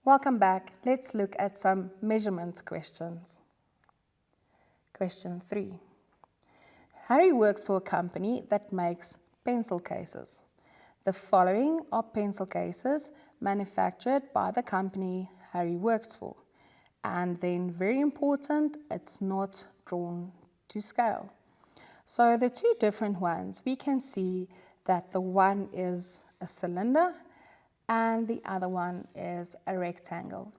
Welcome back. Let's look at some measurement questions. Question 3. Harry works for a company that makes pencil cases. The following are pencil cases manufactured by the company Harry works for. And then, very important, it's not drawn to scale. So the two different ones, we can see that the one is a cylinder and the other one is a rectangle.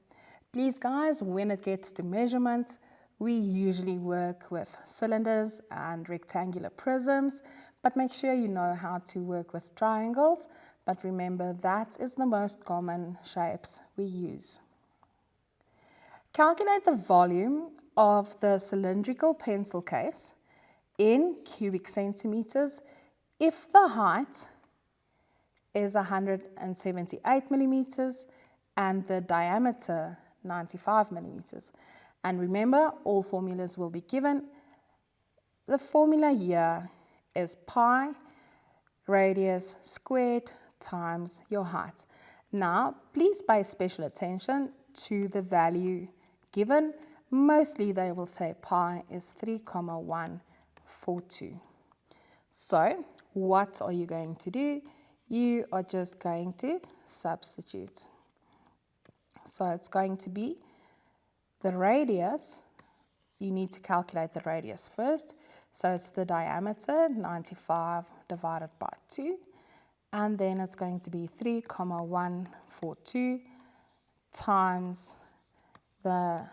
Please guys, when it gets to measurement, we usually work with cylinders and rectangular prisms, but make sure you know how to work with triangles. But remember, that is the most common shapes we use. Calculate the volume of the cylindrical pencil case in cubic centimeters if the height is 178 millimeters and the diameter 95 millimeters. And remember, all formulas will be given. The formula here is pi radius squared times your height. Now, please pay special attention to the value given. Mostly they will say pi is 3,142. So, what are you going to do? You are just going to substitute. So it's going to be the radius. You need to calculate the radius first. So it's the diameter, 95 divided by 2. And then it's going to be 3,142 times the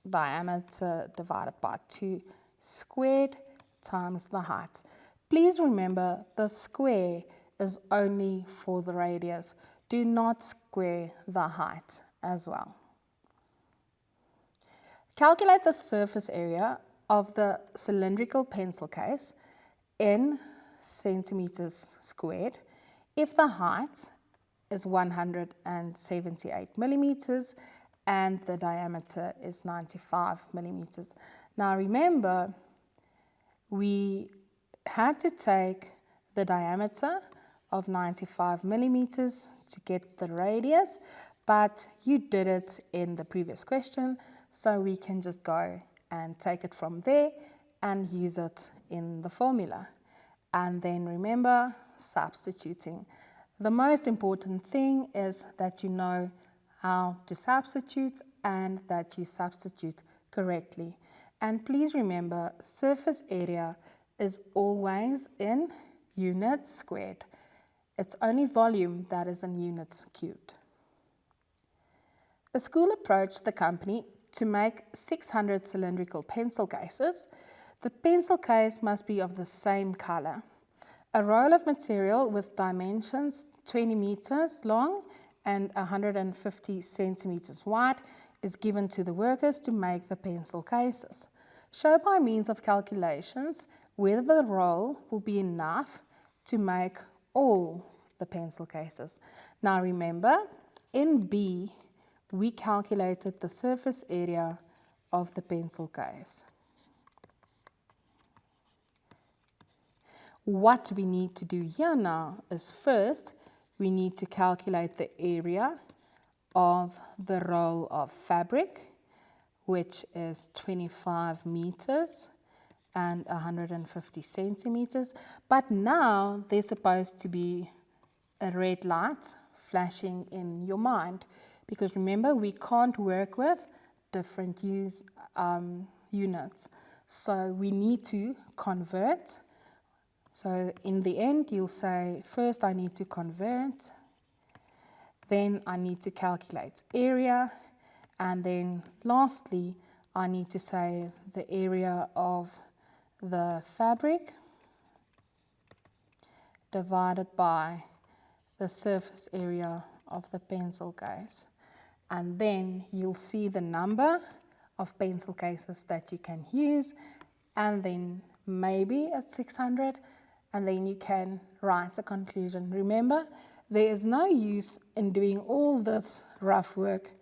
diameter divided by 2 squared times the height. Please remember, the square is only for the radius. Do not square the height as well. Calculate the surface area of the cylindrical pencil case in centimeters squared if the height is 178 millimeters and the diameter is 95 millimeters. Now remember, we had to take the diameter of 95 millimeters to get the radius, but you did it in the previous question, so we can just go and take it from there and use it in the formula. And then remember, substituting. The most important thing is that you know how to substitute and that you substitute correctly. And please remember, surface area is always in units squared. It's only volume that is in units cubed. A school approached the company to make 600 cylindrical pencil cases. The pencil case must be of the same color. A roll of material with dimensions 20 meters long and 150 centimeters wide is given to the workers to make the pencil cases. Show by means of calculations whether the roll will be enough to make all the pencil cases. Now remember, in B, we calculated the surface area of the pencil case. What we need to do here now is first, we need to calculate the area of the roll of fabric, which is 25 meters and 150 centimeters. But now there's supposed to be a red light flashing in your mind, because remember, we can't work with different units. So we need to convert. So in the end, you'll say, first I need to convert, then I need to calculate area, and then lastly, I need to say the area of the fabric divided by the surface area of the pencil case. And then you'll see the number of pencil cases that you can use, and then maybe at 600, and then you can write a conclusion. Remember, there is no use in doing all this rough work,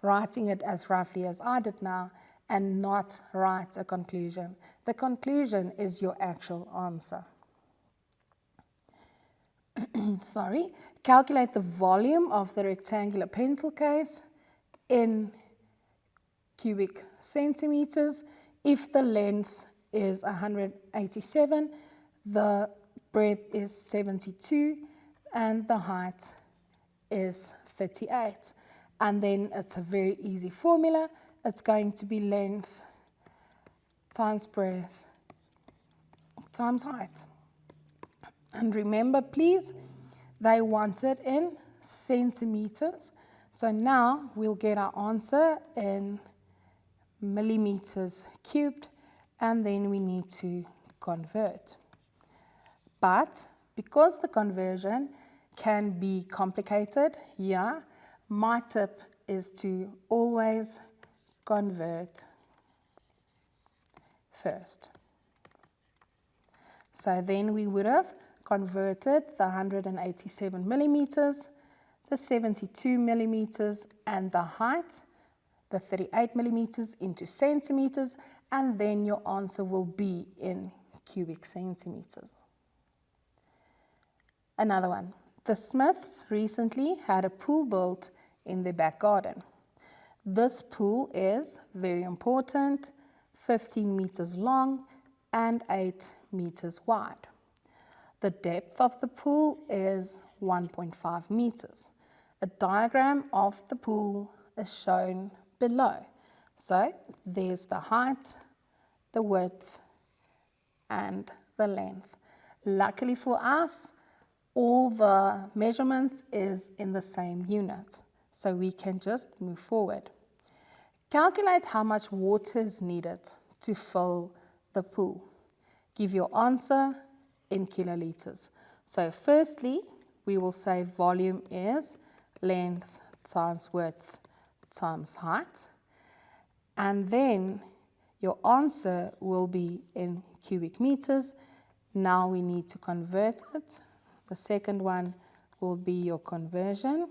writing it as roughly as I did now, and not write a conclusion. The conclusion is your actual answer. Calculate the volume of the rectangular pencil case in cubic centimeters. If the length is 187, the breadth is 72, and the height is 38. And then it's a very easy formula. It's going to be length times breadth times height. And remember, please, they want it in centimeters. So now we'll get our answer in millimeters cubed, and then we need to convert. But because the conversion can be complicated, my tip is to always convert first. So then we would have converted the 187 millimeters, the 72 millimeters, and the height, the 38 millimeters, into centimeters, and then your answer will be in cubic centimeters. Another one. The Smiths recently had a pool built in their back garden. This pool is very important, 15 meters long and 8 meters wide. The depth of the pool is 1.5 meters. A diagram of the pool is shown below. So there's the height, the width, and the length. Luckily for us, all the measurements is in the same unit, so we can just move forward. Calculate how much water is needed to fill the pool. Give your answer in kiloliters. So firstly, we will say volume is length times width times height, and then your answer will be in cubic meters. Now we need to convert it. The second one will be your conversion.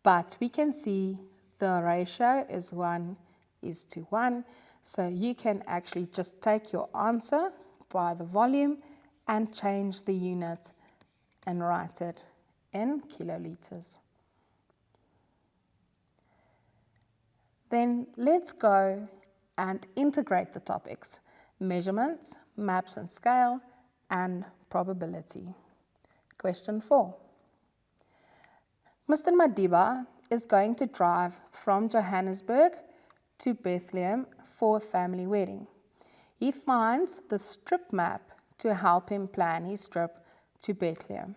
But we can see the ratio is 1:1. So you can actually just take your answer by the volume and change the unit and write it in kiloliters. Then let's go and integrate the topics: measurements, maps and scale, and probability. Question 4. Mr. Madiba is going to drive from Johannesburg to Bethlehem for a family wedding. He finds the strip map to help him plan his trip to Bethlehem.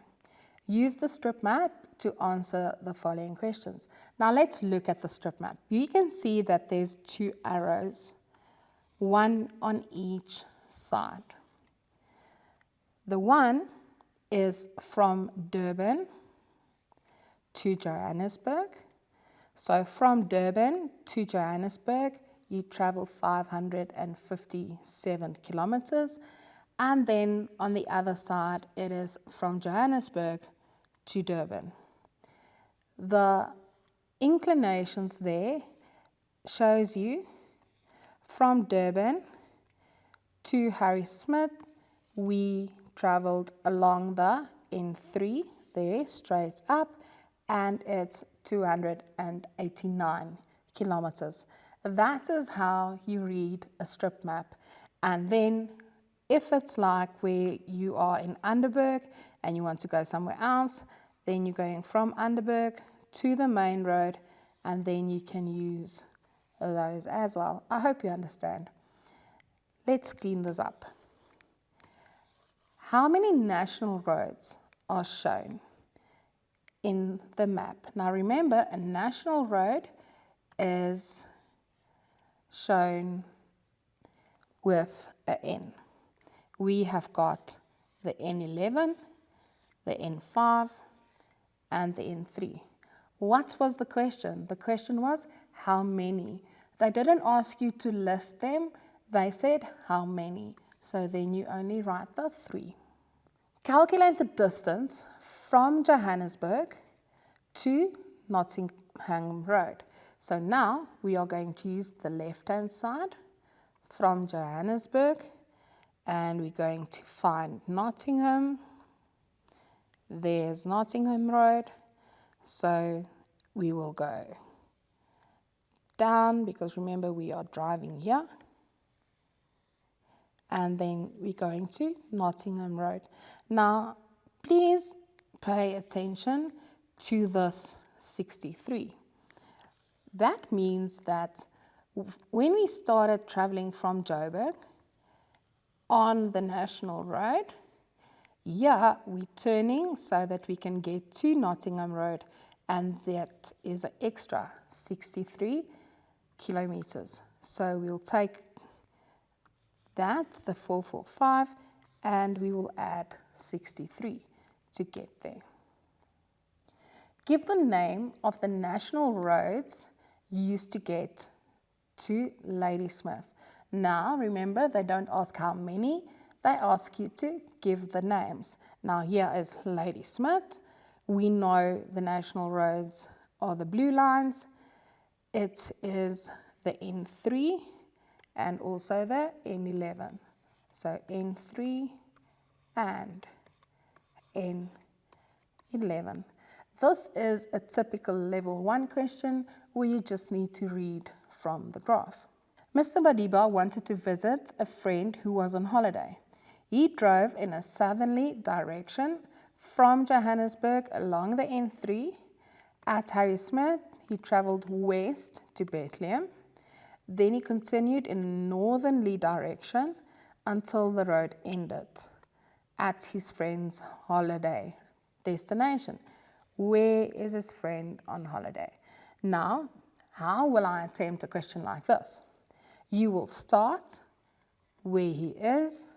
Use the strip map to answer the following questions. Now let's look at the strip map. You can see that there's 2 arrows, one on each side. The one is from Durban to Johannesburg. So from Durban to Johannesburg, you travel 557 kilometers. And then on the other side, it is from Johannesburg to Durban. The inclinations there shows you from Durban to Harrismith, we traveled along the N3 there, straight up, and it's 289 kilometers. That is how you read a strip map. And then if it's like where you are in Underberg and you want to go somewhere else, then you're going from Underberg to the main road, and then you can use those as well. I hope you understand. Let's clean this up. How many national roads are shown in the map? Now remember, a national road is shown with an N. We have got the N11, the N5, and the N3. What was the question? The question was how many. They didn't ask you to list them. They said how many. So then you only write the 3. Calculate the distance from Johannesburg to Nottingham Road. So now we are going to use the left-hand side from Johannesburg, and we're going to find Nottingham. There's Nottingham Road. So we will go down, because remember we are driving here, and then we're going to Nottingham Road. Now please pay attention to this 63. That means that when we started traveling from Joburg on the National Road, here we're turning so that we can get to Nottingham Road, and that is an extra 63 kilometers. So we'll take that, the 445, and we will add 63 to get there. Give the name of the national roads you used to get to Ladysmith. Now remember, they don't ask how many, they ask you to give the names. Now here is Ladysmith. We know the national roads are the blue lines. It is the N3 and also the N11. So N3 and N11. This is a typical level 1 question where you just need to read from the graph. Mr. Madiba wanted to visit a friend who was on holiday. He drove in a southerly direction from Johannesburg along the N3. At Harrismith, he travelled west to Bethlehem. Then he continued in a northerly direction until the road ended at his friend's holiday destination. Where is his friend on holiday? Now, how will I attempt a question like this? You will start where he is,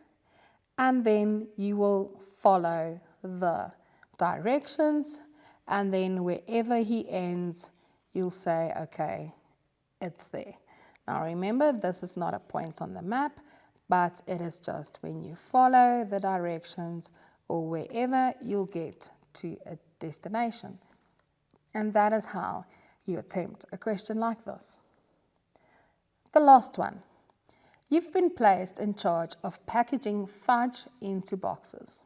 and then you will follow the directions, and then wherever he ends, you'll say, okay, it's there. Now remember, this is not a point on the map, but it is just when you follow the directions or wherever you'll get to a destination. And that is how you attempt a question like this. The last one. You've been placed in charge of packaging fudge into boxes.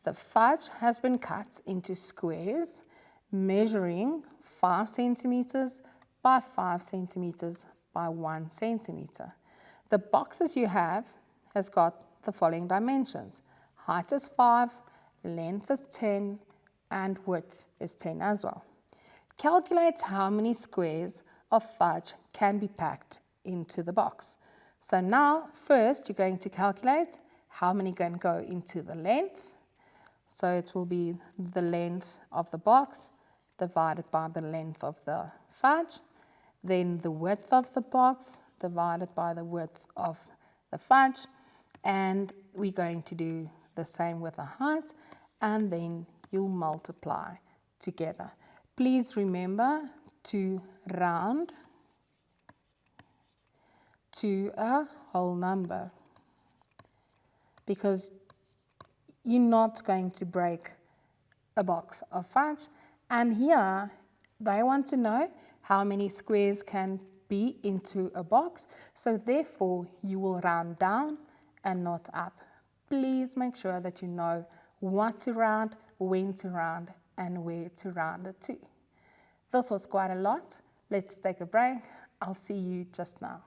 The fudge has been cut into squares measuring 5 centimeters by 5 centimeters by 1 centimeter. The boxes you have has got the following dimensions. Height is 5, length is 10, and width is 10 as well. Calculate how many squares of fudge can be packed into the box. So now, first you're going to calculate how many can go into the length. So it will be the length of the box divided by the length of the fudge. Then the width of the box divided by the width of the fudge. And we're going to do the same with the height, and then you'll multiply together. Please remember to round to a whole number, because you're not going to break a box of fudge. And here they want to know how many squares can be into a box, so therefore you will round down and not up. Please make sure that you know what to round, when to round, and where to round it to. This was quite a lot. Let's take a break. I'll see you just now.